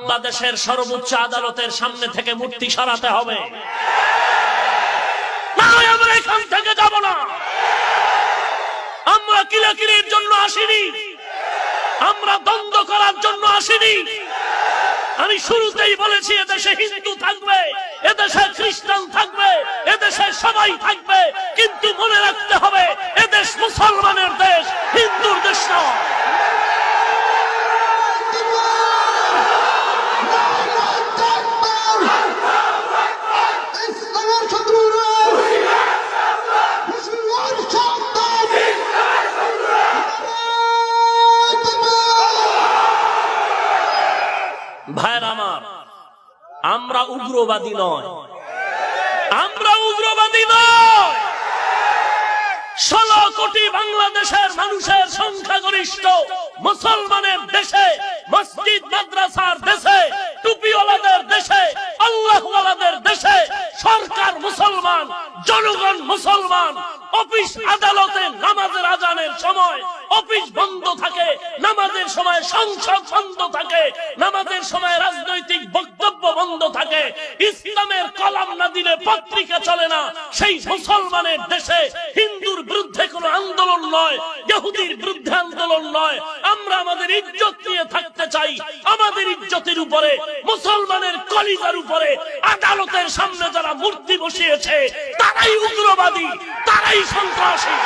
বাংলাদেশের সর্বোচ্চ আদালতের সামনে থেকে মূর্তি সরাতে হবে। না, আমরা এখান থেকে যাব না। আমরা কিলাকিলির জন্য আসিনি, আমরা দ্বন্দ্ব করার জন্য আসিনি। আমি শুরুতেই বলেছি, এদেশে হিন্দু থাকবে, এদেশে খ্রিস্টান থাকবে, এদেশে সবাই থাকবে, কিন্তু মনে রাখতে হবে এদেশ মুসলমানের দেশ, হিন্দুর দেশ নয়। ভাইয়ের আমার, আমরা উগ্রবাদী নয়, আমরা উগ্রবাদী নয়। 16 কোটি বাংলাদেশের মানুষের সংখ্যাগরিষ্ঠ মুসলমানের দেশে, মসজিদ মাদ্রাসার দেশে, টুপিওয়ালাদের দেশে, আল্লাহওয়ালাদের দেশে সরকার মুসলমান, জনগণ মুসলমান। অফিস আদালতে নামাজের আজানের সময় অফিস বন্ধ থাকে, নামাজের সময় সংসদ বন্ধ থাকে, নামাজের সময় রাজনৈতিক বক্তব্য বন্ধ থাকে, ইসলামের কলাম না দিলে পত্রিকা চলে না। সেই মুসলমানের দেশে হিন্দুর বিরুদ্ধে কোনো আন্দোলন নয়, ইহুদির বিরুদ্ধে আন্দোলন নয়। আমরা আমাদের ইজ্জত নিয়ে থাকতে চাই। আমাদের ইজ্জতের উপরে, মুসলমানের কলিজার উপরে আদালতের সামনে যারা মূর্তি বসিয়েছে তারাই উগ্রবাদী, তারাই সন্ত্রাসী।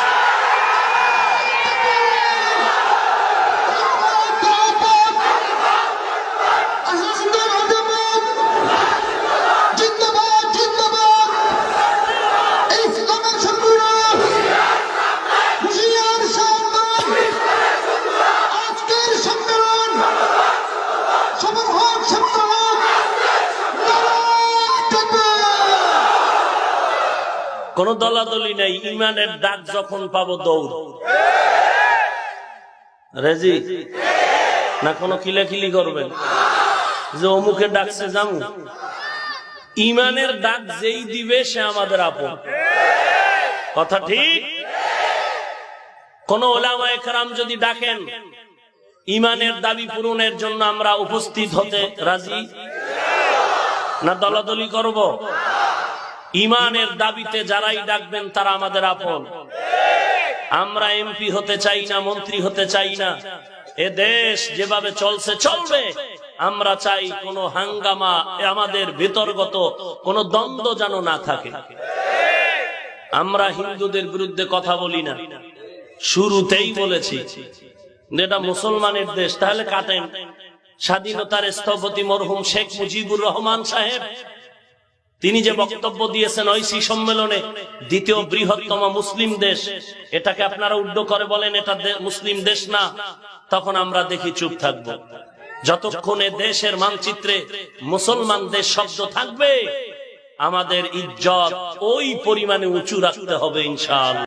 কোন দলাদলি নেই, ইমানের ডাক যখন পাবো দৌড়। রেজি না কোনো কিলাকিলি করবেন যে অমুকে ডাকছে যামু? ইমানের ডাক যেই দিবে সে আমাদের আপন। কথা ঠিক? কোন ওলামায়ে কেরাম যদি ডাকেন ইমানের দাবি পূরণের জন্য আমরা উপস্থিত হতে রাজি না দলাদলি করব? ইমানের দাবিতে যারাই ডাকবেন তারা আমাদের আপন। আমরা এমপি হতে চাই না, মন্ত্রী হতে চাই না। এ দেশ যেভাবে চলছে চলবে। আমরা চাই কোন হাঙ্গামা, আমাদের ভিতরগত কোন দ্বন্দ্ব যেন না থাকে। আমরা হিন্দুদের বিরুদ্ধে কথা বলি না, শুরুতেই বলেছি এটা মুসলমানের দেশ। তাহলে কাটেন। স্বাধীনতার স্থপতি মরহুম শেখ মুজিবুর রহমান সাহেব তিনি যে বক্তব্য দিয়েছেন ঐশী সম্মেলনে, দ্বিতীয় বৃহত্তম মুসলিম দেশ, এটাকে আপনারা উল্টো করে বলেন এটা মুসলিম দেশ না, তখন আমরা দেখি চুপ থাকবো। যতক্ষণে দেশের মানচিত্রে মুসলমান দেশ শব্দ থাকবে, আমাদের ইজ্জত ওই পরিমাণে উঁচু রাখতে হবে ইনশাআল্লাহ।